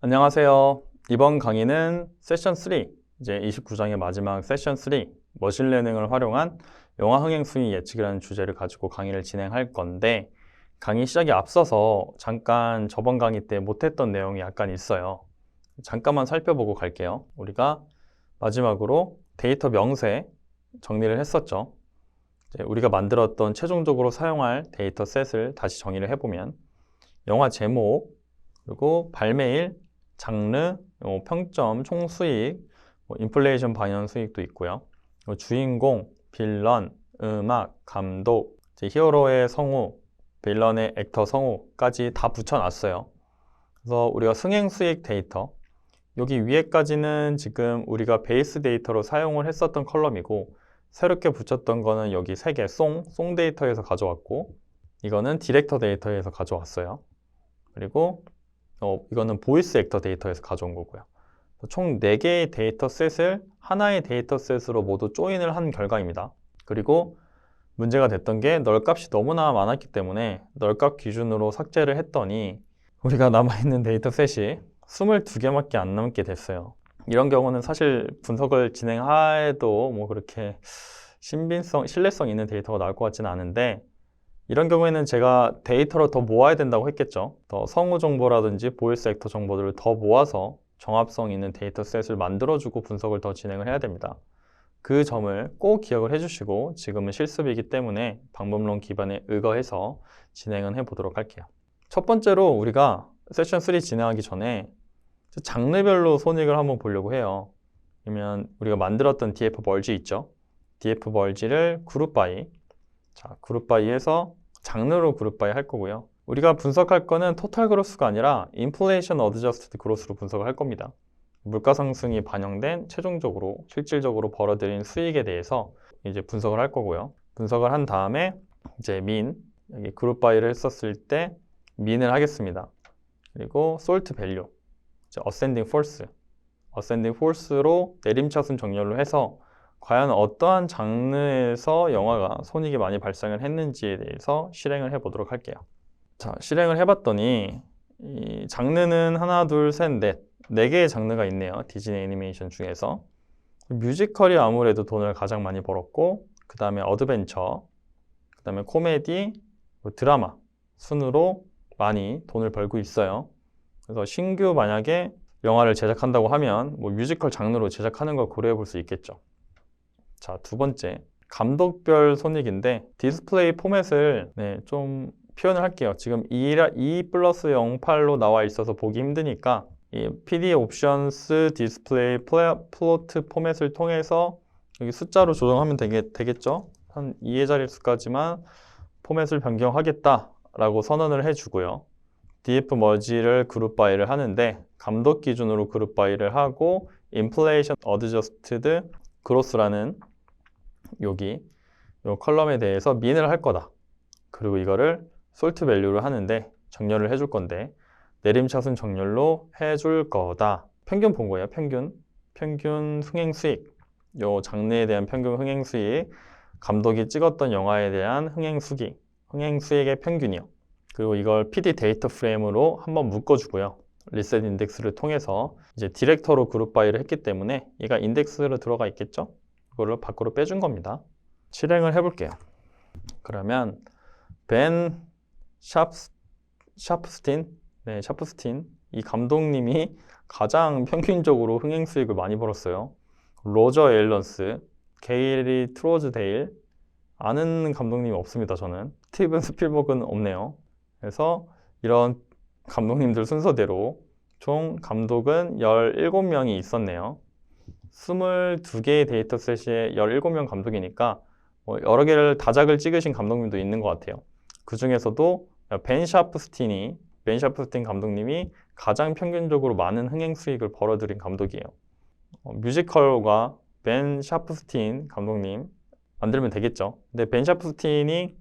안녕하세요. 이번 강의는 세션 3, 이제 29장의 마지막 세션 3, 머신러닝을 활용한 영화 흥행 수위 예측이라는 주제를 가지고 강의를 진행할 건데, 강의 시작에 앞서서 잠깐 저번 강의 때 못했던 내용이 약간 있어요. 잠깐만 살펴보고 갈게요. 우리가 마지막으로 데이터 명세 정리를 했었죠. 이제 우리가 만들었던 최종적으로 사용할 데이터 셋을 다시 정의를 해보면, 영화 제목, 그리고 발매일, 장르, 평점, 총수익, 인플레이션 반영 수익도 있고요. 주인공, 빌런, 음악, 감독, 히어로의 성우, 빌런의 액터 성우까지 다 붙여놨어요. 그래서 우리가 승행 수익 데이터, 여기 위에까지는 지금 우리가 베이스 데이터로 사용을 했었던 컬럼이고, 새롭게 붙였던 거는 여기 3개, 송 데이터에서 가져왔고, 이거는 디렉터 데이터에서 가져왔어요. 그리고 이거는 보이스 액터 데이터에서 가져온 거고요. 총 4개의 데이터 셋을 하나의 데이터 셋으로 모두 조인을 한 결과입니다. 그리고 문제가 됐던 게 널값이 너무나 많았기 때문에 널값 기준으로 삭제를 했더니 우리가 남아있는 데이터 셋이 22개밖에 안 남게 됐어요. 이런 경우는 사실 분석을 진행해도 뭐 그렇게 신뢰성 있는 데이터가 나올 것 같지는 않은데, 이런 경우에는 제가 데이터를 더 모아야 된다고 했겠죠. 더 성우 정보라든지 보이스 액터 정보들을 더 모아서 정합성 있는 데이터 셋을 만들어주고 분석을 더 진행을 해야 됩니다. 그 점을 꼭 기억을 해주시고, 지금은 실습이기 때문에 방법론 기반에 의거해서 진행은 해보도록 할게요. 첫 번째로 우리가 세션 3 진행하기 전에 장르별로 손익을 한번 보려고 해요. 그러면 우리가 만들었던 DF 멀지 있죠? DF 멀지를 그룹 바이, 그룹 바이에서 장르로 그룹 바이 할 거고요. 우리가 분석할 거는 토탈 그로스가 아니라 인플레이션 어드저스티드 그로스로 분석을 할 겁니다. 물가 상승이 반영된 최종적으로 실질적으로 벌어들인 수익에 대해서 이제 분석을 할 거고요. 분석을 한 다음에 이제 여기 그룹 바이를 했었을 때 민을 하겠습니다. 그리고 솔트 밸류, 어센딩 포스로 내림차순 정렬로 해서 과연 어떠한 장르에서 영화가 손익이 많이 발생을 했는지에 대해서 실행을 해보도록 할게요. 자, 실행을 해봤더니 이 장르는 하나, 둘, 셋, 넷, 4개의 장르가 있네요. 디즈니 애니메이션 중에서. 뮤지컬이 아무래도 돈을 가장 많이 벌었고, 그 다음에 어드벤처, 그 다음에 코미디, 드라마 순으로 많이 돈을 벌고 있어요. 그래서 신규 만약에 영화를 제작한다고 하면 뮤지컬 장르로 제작하는 걸 고려해 볼 수 있겠죠. 자, 두 번째, 감독별 손익인데 디스플레이 포맷을 좀 표현을 할게요. 지금 2+08로 나와 있어서 보기 힘드니까 이 PD 옵션스 디스플레이 플로트 포맷을 통해서 여기 숫자로 조정하면 되겠죠? 한 2의 자릿수까지만 포맷을 변경하겠다라고 선언을 해주고요. DF 머지를 그룹 바이를 하는데 감독 기준으로 그룹 바이를 하고 인플레이션 어드저스티드 그로스라는 여기 이 컬럼에 대해서 민을 할 거다. 그리고 이거를 솔트 밸류를 하는데 정렬을 해줄 건데 내림차순 정렬로 해줄 거다. 평균 본 거예요. 평균 흥행 수익, 요 장르에 대한 평균 흥행 수익, 감독이 찍었던 영화에 대한 흥행 수익의 평균이요. 그리고 이걸 PD 데이터 프레임으로 한번 묶어주고요. 리셋 인덱스를 통해서 이제 디렉터로 그룹 바이를 했기 때문에 얘가 인덱스로 들어가 있겠죠? 이걸로 밖으로 빼준 겁니다. 실행을 해볼게요. 그러면 벤 샤프스틴, 이 감독님이 가장 평균적으로 흥행 수익을 많이 벌었어요. 로저 에일런스, 게이리 트로즈데일, 아는 감독님이 없습니다. 저는 스티븐 스필버그는 없네요. 그래서 이런 감독님들 순서대로 총 감독은 17명이 있었네요. 22개의 데이터셋에 17명 감독이니까 여러 개를 다작을 찍으신 감독님도 있는 것 같아요. 그 중에서도 벤 샤프스틴 감독님이 가장 평균적으로 많은 흥행 수익을 벌어들인 감독이에요. 뮤지컬과 벤 샤프스틴 감독님 만들면 되겠죠. 근데 벤 샤프스틴이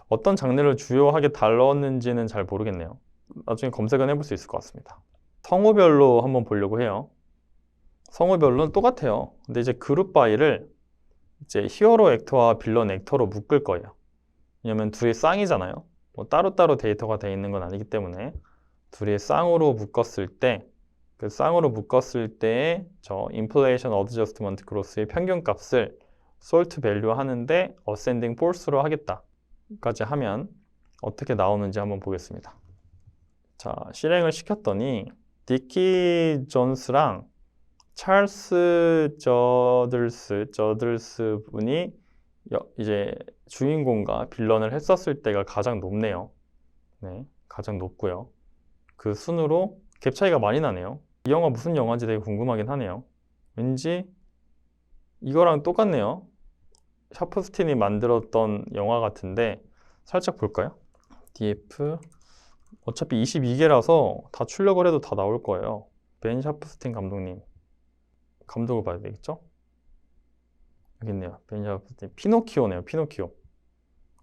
어떤 장르를 주요하게 다뤘는지는 잘 모르겠네요. 나중에 검색은 해볼 수 있을 것 같습니다. 성우별로 한번 보려고 해요. 성우별로는 똑같아요. 근데 이제 그룹 바이를 이제 히어로 액터와 빌런 액터로 묶을 거예요. 왜냐면 둘이 쌍이잖아요. 따로따로 데이터가 되어 있는 건 아니기 때문에 둘이 쌍으로 묶었을 때 그 쌍으로 묶었을 때의 저 inflation adjustment growth의 평균값을 salt value 하는데 ascending force로 하겠다까지 하면 어떻게 나오는지 한번 보겠습니다. 자, 실행을 시켰더니 디키 존스랑 찰스 저들스 분이 이제 주인공과 빌런을 했었을 때가 가장 높네요. 네, 가장 높고요. 그 순으로 갭 차이가 많이 나네요. 이 영화 무슨 영화인지 되게 궁금하긴 하네요. 왠지 이거랑 똑같네요. 샤프스틴이 만들었던 영화 같은데 살짝 볼까요? DF 어차피 22개라서 다 출력을 해도 다 나올 거예요. 벤 샤프스틴 감독님 감독을 봐야 되겠죠? 여기 있네요. 벤 샤프스틴. 피노키오네요.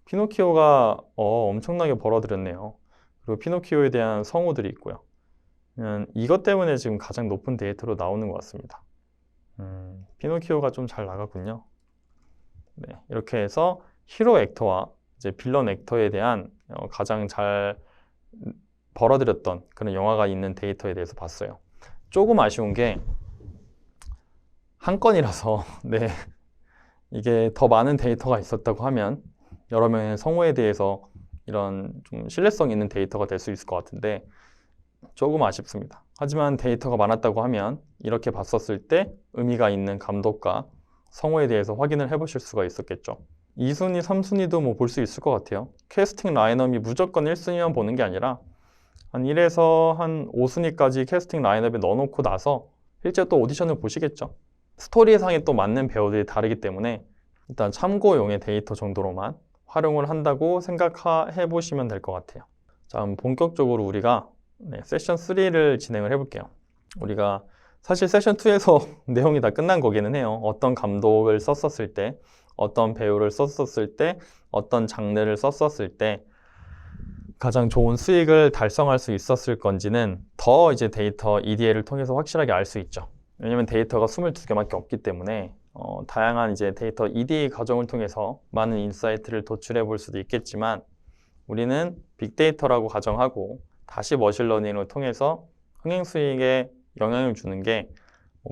피노키오가 엄청나게 벌어들였네요. 그리고 피노키오에 대한 성우들이 있고요. 이것 때문에 지금 가장 높은 데이터로 나오는 것 같습니다. 피노키오가 좀 잘 나갔군요. 네, 이렇게 해서 히로 액터와 이제 빌런 액터에 대한 가장 잘 벌어들였던 그런 영화가 있는 데이터에 대해서 봤어요. 조금 아쉬운 게 한 건이라서 네, 이게 더 많은 데이터가 있었다고 하면 여러 명의 성우에 대해서 이런 좀 신뢰성 있는 데이터가 될 수 있을 것 같은데 조금 아쉽습니다. 하지만 데이터가 많았다고 하면 이렇게 봤었을 때 의미가 있는 감독과 성우에 대해서 확인을 해보실 수가 있었겠죠. 2순위, 3순위도 뭐 볼 수 있을 것 같아요. 캐스팅 라인업이 무조건 1순위만 보는 게 아니라 한 1에서 한 5순위까지 캐스팅 라인업에 넣어놓고 나서 실제 또 오디션을 보시겠죠. 스토리상에 또 맞는 배우들이 다르기 때문에 일단 참고용의 데이터 정도로만 활용을 한다고 생각해 보시면 될 것 같아요. 자, 그럼 본격적으로 우리가 세션 3를 진행을 해볼게요. 우리가 사실 세션 2에서 내용이 다 끝난 거기는 해요. 어떤 감독을 썼었을 때, 어떤 배우를 썼었을 때, 어떤 장르를 썼었을 때 가장 좋은 수익을 달성할 수 있었을 건지는 더 이제 데이터 EDA를 통해서 확실하게 알 수 있죠. 왜냐면 데이터가 22개밖에 없기 때문에 다양한 이제 데이터 EDA 과정을 통해서 많은 인사이트를 도출해 볼 수도 있겠지만 우리는 빅데이터라고 가정하고 다시 머신러닝을 통해서 흥행 수익에 영향을 주는 게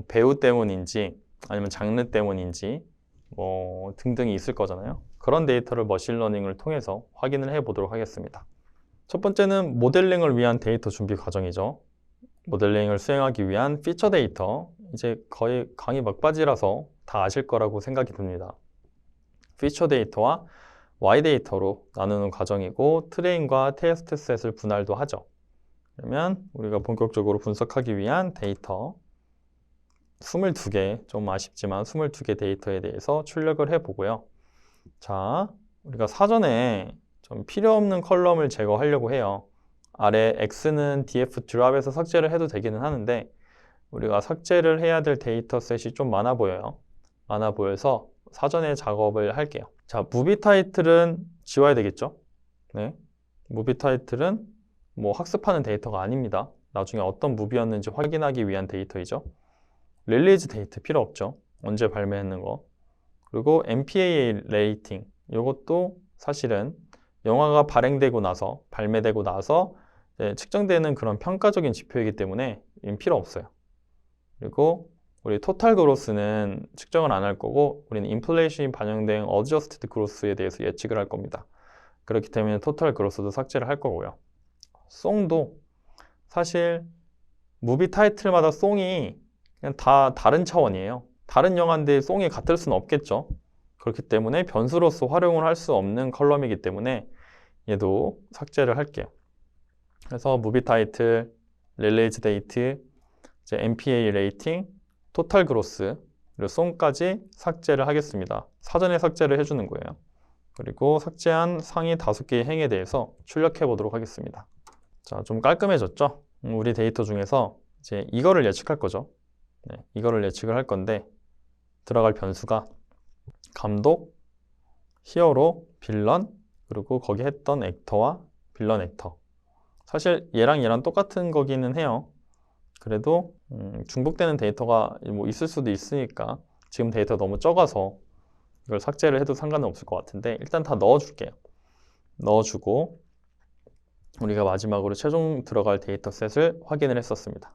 배우 때문인지 아니면 장르 때문인지 뭐 등등이 있을 거잖아요. 그런 데이터를 머신러닝을 통해서 확인을 해 보도록 하겠습니다. 첫 번째는 모델링을 위한 데이터 준비 과정이죠. 모델링을 수행하기 위한 피처 데이터, 이제 거의 강의 막바지라서 다 아실 거라고 생각이 듭니다. 피처 데이터와 Y 데이터로 나누는 과정이고 트레인과 테스트 셋을 분할도 하죠. 그러면 우리가 본격적으로 분석하기 위한 데이터 22개, 좀 아쉽지만 22개 데이터에 대해서 출력을 해보고요. 자, 우리가 사전에 좀 필요 없는 컬럼을 제거하려고 해요. 아래 X는 df 드랍에서 삭제를 해도 되기는 하는데 우리가 삭제를 해야 될 데이터 셋이 좀 많아 보여요. 많아 보여서 사전에 작업을 할게요. 자, 무비 타이틀은 지워야 되겠죠? 네, 무비 타이틀은 뭐 학습하는 데이터가 아닙니다. 나중에 어떤 무비였는지 확인하기 위한 데이터이죠. 릴리즈 데이터 필요 없죠. 언제 발매했는 거. 그리고 MPAA 레이팅, 이것도 사실은 영화가 발행되고 나서 발매되고 나서 측정되는 그런 평가적인 지표이기 때문에 필요 없어요. 그리고 우리 토탈 그로스는 측정을 안 할 거고 우리는 인플레이션이 반영된 어저스티드 그로스에 대해서 예측을 할 겁니다. 그렇기 때문에 토탈 그로스도 삭제를 할 거고요. 송도 사실 무비 타이틀마다 송이 그냥 다 다른 차원이에요. 다른 영화인데 송이 같을 수는 없겠죠. 그렇기 때문에 변수로서 활용을 할 수 없는 컬럼이기 때문에 얘도 삭제를 할게요. 그래서 무비 타이틀, 릴리즈 데이트, 이제 MPA 레이팅, 토탈 그로스, 그리고 송까지 삭제를 하겠습니다. 사전에 삭제를 해주는 거예요. 그리고 삭제한 상위 5개의 행에 대해서 출력해 보도록 하겠습니다. 자, 좀 깔끔해졌죠? 우리 데이터 중에서 이제 이거를 예측할 거죠. 네, 이거를 예측을 할 건데 들어갈 변수가 감독, 히어로, 빌런, 그리고 거기 했던 액터와 빌런 액터. 사실 얘랑 똑같은 거기는 해요. 그래도 중복되는 데이터가 뭐 있을 수도 있으니까 지금 데이터가 너무 적어서 이걸 삭제를 해도 상관은 없을 것 같은데 일단 다 넣어줄게요. 넣어주고 우리가 마지막으로 최종 들어갈 데이터 셋을 확인을 했었습니다.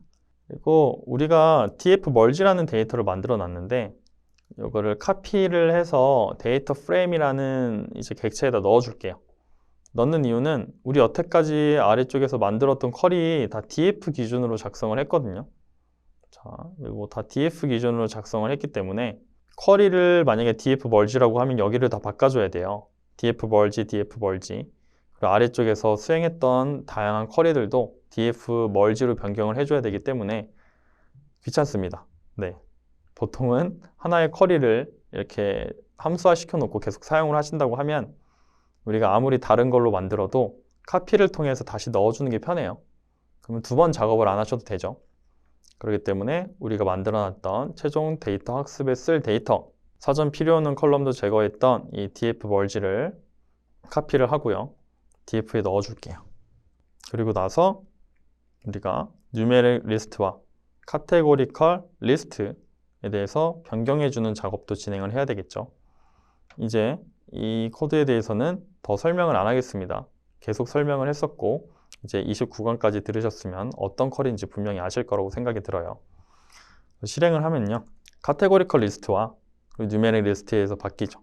그리고 우리가 df 멀지라는 데이터를 만들어 놨는데 이거를 카피를 해서 데이터 프레임이라는 이제 객체에다 넣어 줄게요. 넣는 이유는 우리 여태까지 아래쪽에서 만들었던 컬이 다 df 기준으로 작성을 했거든요. 자, 그리고 다 df 기준으로 작성을 했기 때문에 쿼리를 만약에 df 멀지라고 하면 여기를 다 바꿔줘야 돼요. df 멀지, df 멀지. 그리고 아래쪽에서 수행했던 다양한 쿼리들도 df 멀지로 변경을 해줘야 되기 때문에 귀찮습니다. 네, 보통은 하나의 쿼리를 이렇게 함수화 시켜놓고 계속 사용을 하신다고 하면 우리가 아무리 다른 걸로 만들어도 카피를 통해서 다시 넣어주는 게 편해요. 그러면 두 번 작업을 안 하셔도 되죠. 그렇기 때문에 우리가 만들어놨던 최종 데이터 학습에 쓸 데이터, 사전 필요 없는 컬럼도 제거했던 이 df 멀지를 카피를 하고요. df에 넣어줄게요. 그리고 나서 우리가 numeric list와 categorical list에 대해서 변경해주는 작업도 진행을 해야 되겠죠. 이제 이 코드에 대해서는 더 설명을 안 하겠습니다. 계속 설명을 했었고 이제 29강까지 들으셨으면 어떤 컬인지 분명히 아실 거라고 생각이 들어요. 실행을 하면요. categorical list와 numeric list에서 바뀌죠.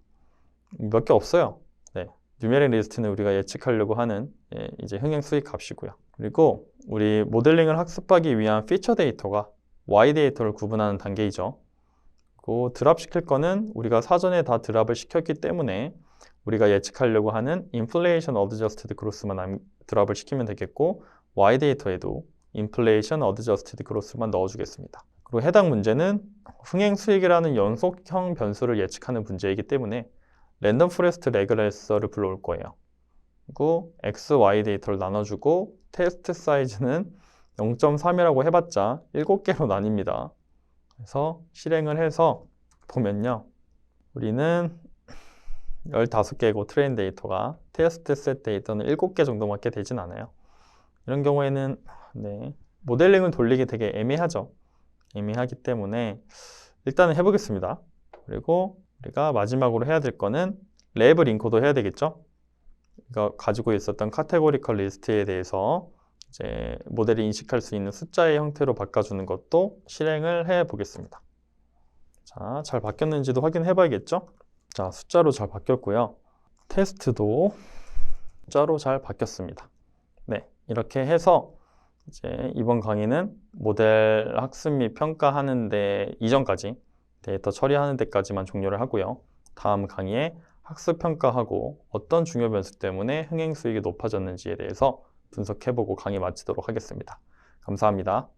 몇 개 없어요. 네. numeric list는 우리가 예측하려고 하는 이제 흥행 수익 값이고요. 그리고 우리 모델링을 학습하기 위한 피처 데이터가 Y 데이터를 구분하는 단계이죠. 그리고 드랍 시킬 거는 우리가 사전에 다 드랍을 시켰기 때문에 우리가 예측하려고 하는 inflation adjusted growth만 드랍을 시키면 되겠고 Y 데이터에도 inflation adjusted growth만 넣어주겠습니다. 그리고 해당 문제는 흥행 수익이라는 연속형 변수를 예측하는 문제이기 때문에 랜덤 포레스트 레그레서를 불러올 거예요. 그리고 X, Y 데이터를 나눠주고 테스트 사이즈는 0.3이라고 해봤자 7개로 나뉩니다. 그래서 실행을 해서 보면요. 우리는 15개고 트레인 데이터가 테스트 셋 데이터는 7개 정도밖에 되진 않아요. 이런 경우에는 네, 모델링을 돌리기 되게 애매하죠. 애매하기 때문에 일단은 해보겠습니다. 그리고 우리가 마지막으로 해야 될 거는 레이블 인코더 해야 되겠죠. 그러니까 가지고 있었던 카테고리컬 리스트에 대해서 이제 모델이 인식할 수 있는 숫자의 형태로 바꿔주는 것도 실행을 해 보겠습니다. 자, 잘 바뀌었는지도 확인해 봐야겠죠? 자, 숫자로 잘 바뀌었고요. 테스트도 숫자로 잘 바뀌었습니다. 네, 이렇게 해서 이제 이번 강의는 모델 학습 및 평가하는 데 이전까지 데이터 처리하는 데까지만 종료를 하고요. 다음 강의에 학습 평가하고 어떤 중요 변수 때문에 흥행 수익이 높아졌는지에 대해서 분석해보고 강의 마치도록 하겠습니다. 감사합니다.